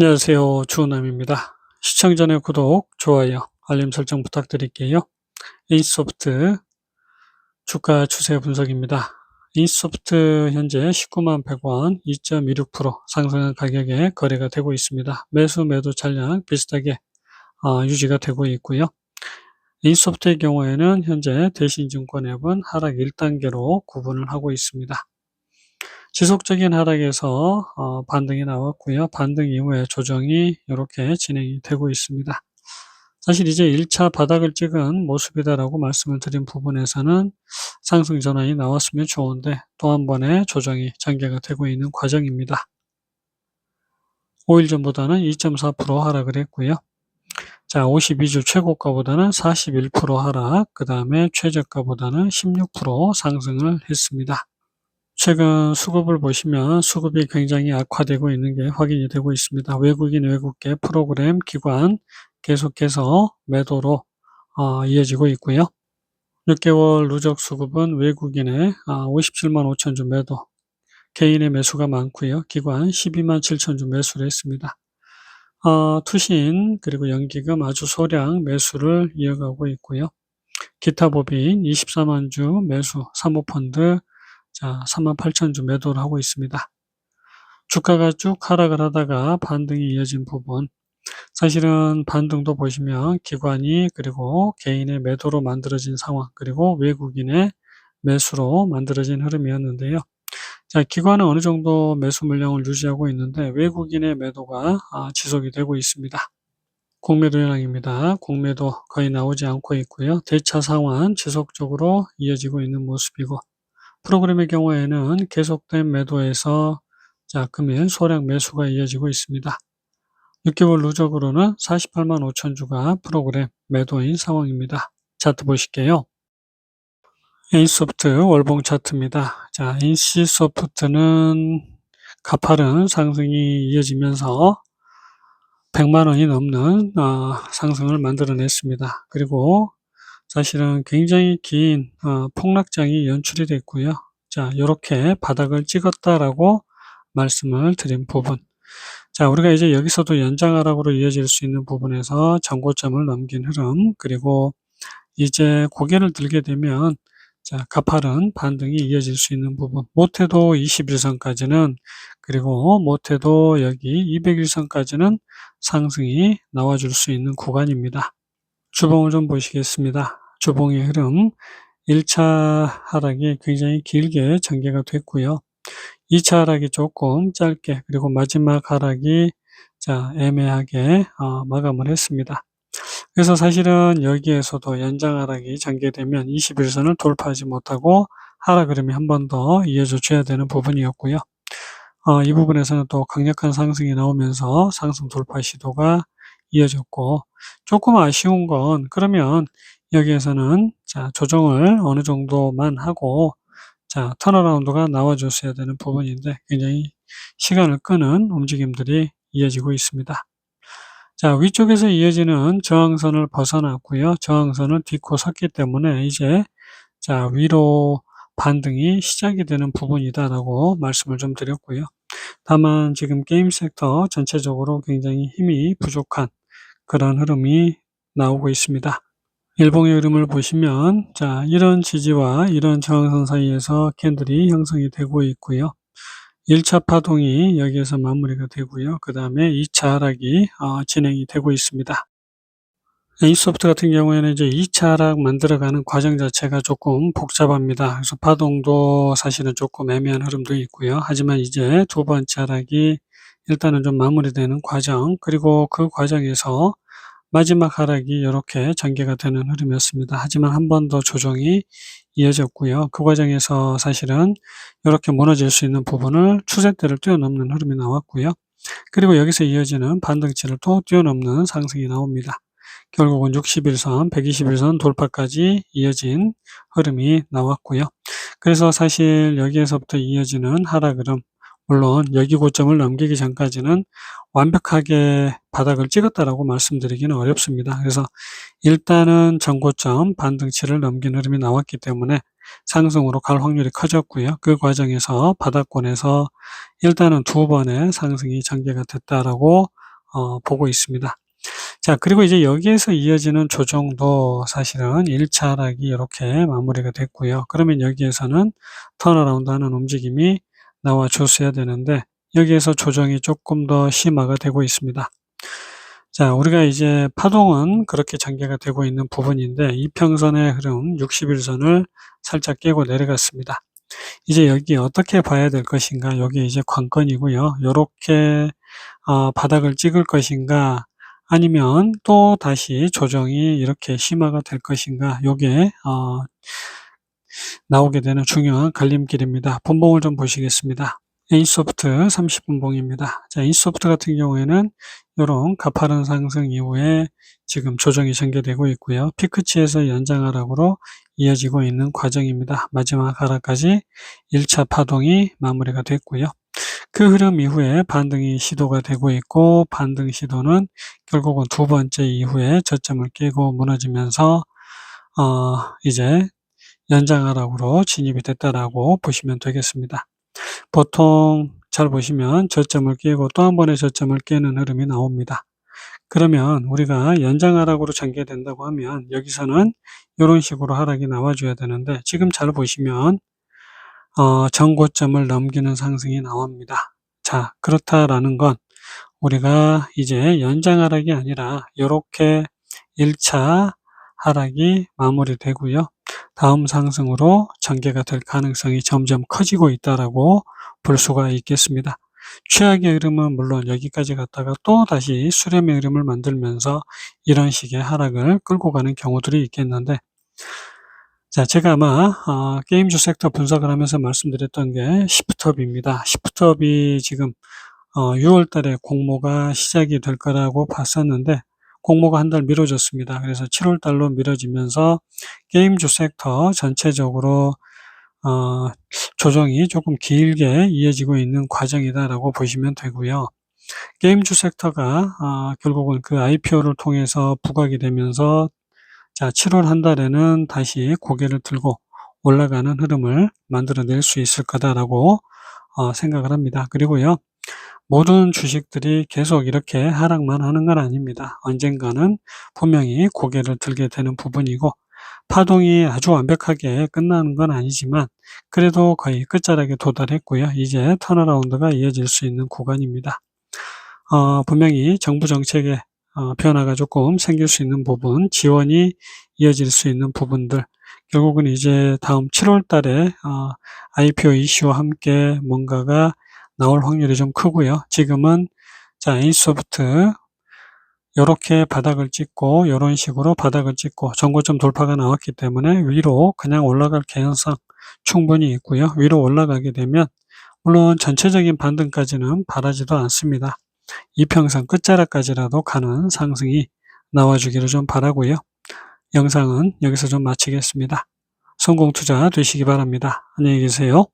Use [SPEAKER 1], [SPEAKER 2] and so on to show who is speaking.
[SPEAKER 1] 안녕하세요. 주호남입니다. 시청 전에 구독, 좋아요, 알림 설정 부탁드릴게요. 인소프트 주가 추세 분석입니다. 인소프트 현재 19만 100원 2.26% 상승한 가격에 거래가 되고 있습니다. 매수 매도 잔량 비슷하게 유지가 되고 있고요. 인소프트의 경우에는 현재 대신증권앱은 하락 1단계로 구분을 하고 있습니다. 지속적인 하락에서 반등이 나왔고요. 반등 이후에 조정이 이렇게 진행이 되고 있습니다. 사실 이제 1차 바닥을 찍은 모습이다라고 말씀을 드린 부분에서는 상승 전환이 나왔으면 좋은데 또 한 번의 조정이 전개가 되고 있는 과정입니다. 5일 전보다는 2.4% 하락을 했고요. 자, 52주 최고가보다는 41% 하락, 그 다음에 최저가보다는 16% 상승을 했습니다. 최근 수급을 보시면 수급이 굉장히 악화되고 있는 게 확인이 되고 있습니다. 외국인, 외국계, 프로그램, 기관 계속해서 매도로 이어지고 있고요. 6개월 누적 수급은 외국인의 57만 5천 주 매도, 개인의 매수가 많고요. 기관 12만 7천 주 매수를 했습니다. 투신 그리고 연기금 아주 소량 매수를 이어가고 있고요. 기타 법인 24만 주 매수, 사모펀드 3만 8천 주 매도를 하고 있습니다. 주가가 쭉 하락을 하다가 반등이 이어진 부분, 사실은 반등도 보시면 기관이 그리고 개인의 매도로 만들어진 상황, 그리고 외국인의 매수로 만들어진 흐름이었는데요. 자, 기관은 어느 정도 매수 물량을 유지하고 있는데 외국인의 매도가 지속이 되고 있습니다. 공매도 현황입니다. 공매도 거의 나오지 않고 있고요. 대차 상환 지속적으로 이어지고 있는 모습이고, 프로그램의 경우에는 계속된 매도에서 금일 소량 매수가 이어지고 있습니다. 6개월 누적으로는 48만 5천 주가 프로그램 매도인 상황입니다. 차트 보실게요. 인시소프트 월봉 차트입니다. 자, 인시소프트는 가파른 상승이 이어지면서 100만 원이 넘는 상승을 만들어냈습니다. 그리고 사실은 굉장히 긴 폭락장이 연출이 됐고요. 자, 이렇게 바닥을 찍었다라고 말씀을 드린 부분. 자, 우리가 이제 여기서도 연장하락으로 이어질 수 있는 부분에서 전고점을 넘긴 흐름, 그리고 이제 고개를 들게 되면 가파른 반등이 이어질 수 있는 부분, 못해도 21선까지는, 그리고 못해도 여기 200일선까지는 상승이 나와줄 수 있는 구간입니다. 주봉을 좀 보시겠습니다. 주봉의 흐름, 1차 하락이 굉장히 길게 전개가 됐고요. 2차 하락이 조금 짧게, 그리고 마지막 하락이 애매하게 마감을 했습니다. 그래서 사실은 여기에서도 연장 하락이 전개되면 21선을 돌파하지 못하고 하락 흐름이 한 번 더 이어져 줘야 되는 부분이었고요. 이 부분에서는 또 강력한 상승이 나오면서 상승 돌파 시도가 이어졌고, 조금 아쉬운 건 그러면 여기에서는 조정을 어느 정도만 하고 턴어라운드가 나와줬어야 되는 부분인데 굉장히 시간을 끄는 움직임들이 이어지고 있습니다. 자, 위쪽에서 이어지는 저항선을 벗어났고요. 저항선을 딛고 섰기 때문에 이제 위로 반등이 시작이 되는 부분이다라고 말씀을 좀 드렸고요. 다만 지금 게임 섹터 전체적으로 굉장히 힘이 부족한 그런 흐름이 나오고 있습니다. 일봉의 흐름을 보시면 이런 지지와 이런 저항선 사이에서 캔들이 형성이 되고 있고요. 1차 파동이 여기에서 마무리가 되고요. 그 다음에 2차 하락이 진행이 되고 있습니다. 인시소프트 같은 경우에는 이제 2차 하락 만들어가는 과정 자체가 조금 복잡합니다. 그래서 파동도 사실은 조금 애매한 흐름도 있고요. 하지만 이제 두 번째 하락이 일단은 좀 마무리되는 과정, 그리고 그 과정에서 마지막 하락이 이렇게 전개가 되는 흐름이었습니다. 하지만 한 번 더 조정이 이어졌고요. 그 과정에서 사실은 이렇게 무너질 수 있는 부분을 추세대를 뛰어넘는 흐름이 나왔고요. 그리고 여기서 이어지는 반등치를 또 뛰어넘는 상승이 나옵니다. 결국은 60일선, 120일선 돌파까지 이어진 흐름이 나왔고요. 그래서 사실 여기에서부터 이어지는 하락 흐름, 물론 여기 고점을 넘기기 전까지는 완벽하게 바닥을 찍었다라고 말씀드리기는 어렵습니다. 그래서 일단은 전고점 반등치를 넘긴 흐름이 나왔기 때문에 상승으로 갈 확률이 커졌고요. 그 과정에서 바닥권에서 일단은 두 번의 상승이 전개가 됐다라고 보고 있습니다. 자, 그리고 이제 여기에서 이어지는 조정도 사실은 1차 하락이 이렇게 마무리가 됐고요. 그러면 여기에서는 턴어라운드 하는 움직임이 나와 줬어야 되는데 여기에서 조정이 조금 더 심화가 되고 있습니다. 자, 우리가 이제 파동은 그렇게 전개가 되고 있는 부분인데 이평선의 흐름 60일선을 살짝 깨고 내려갔습니다. 이제 여기 어떻게 봐야 될 것인가? 여기 이제 관건이고요. 요렇게 바닥을 찍을 것인가? 아니면 또 다시 조정이 이렇게 심화가 될 것인가? 요게 나오게 되는 중요한 갈림길입니다. 분봉을 좀 보시겠습니다. A소프트 30분봉입니다. 자, A소프트 같은 경우에는 요런 가파른 상승 이후에 지금 조정이 전개되고 있고요. 피크치에서 연장 하락으로 이어지고 있는 과정입니다. 마지막 하락까지 1차 파동이 마무리가 됐고요. 그 흐름 이후에 반등이 시도가 되고 있고 반등 시도는 결국은 두 번째 이후에 저점을 깨고 무너지면서 이제 연장 하락으로 진입이 됐다라고 보시면 되겠습니다. 보통 잘 보시면 저점을 깨고 또 한 번의 저점을 깨는 흐름이 나옵니다. 그러면 우리가 연장 하락으로 전개된다고 하면 여기서는 이런 식으로 하락이 나와줘야 되는데 지금 잘 보시면 전고점을 넘기는 상승이 나옵니다. 자, 그렇다라는 건 우리가 이제 연장 하락이 아니라 이렇게 1차 하락이 마무리되고요. 다음 상승으로 전개가 될 가능성이 점점 커지고 있다라고 볼 수가 있겠습니다. 최악의 흐름은 물론 여기까지 갔다가 또 다시 수렴의 흐름을 만들면서 이런 식의 하락을 끌고 가는 경우들이 있겠는데 자, 제가 아마 게임주 섹터 분석을 하면서 말씀드렸던 게 시프트업입니다. 시프트업이 지금 6월 달에 공모가 시작이 될 거라고 봤었는데 공모가 한 달 미뤄졌습니다. 그래서 7월 달로 미뤄지면서 게임주 섹터 전체적으로 조정이 조금 길게 이어지고 있는 과정이다라고 보시면 되고요. 게임주 섹터가 결국은 그 IPO를 통해서 부각이 되면서 자, 7월 한 달에는 다시 고개를 들고 올라가는 흐름을 만들어낼 수 있을 거다라고 생각을 합니다. 그리고요. 모든 주식들이 계속 이렇게 하락만 하는 건 아닙니다. 언젠가는 분명히 고개를 들게 되는 부분이고 파동이 아주 완벽하게 끝나는 건 아니지만 그래도 거의 끝자락에 도달했고요. 이제 턴어라운드가 이어질 수 있는 구간입니다. 분명히 정부 정책에 변화가 조금 생길 수 있는 부분, 지원이 이어질 수 있는 부분들, 결국은 이제 다음 7월 달에 IPO 이슈와 함께 뭔가가 나올 확률이 좀 크고요. 지금은 자, A소프트 요렇게 바닥을 찍고 요런 식으로 바닥을 찍고 전고점 돌파가 나왔기 때문에 위로 그냥 올라갈 개연성 충분히 있고요. 위로 올라가게 되면 물론 전체적인 반등까지는 바라지도 않습니다. 이평선 끝자락까지라도 가는 상승이 나와주기를 좀 바라고요. 영상은 여기서 좀 마치겠습니다. 성공 투자 되시기 바랍니다. 안녕히 계세요.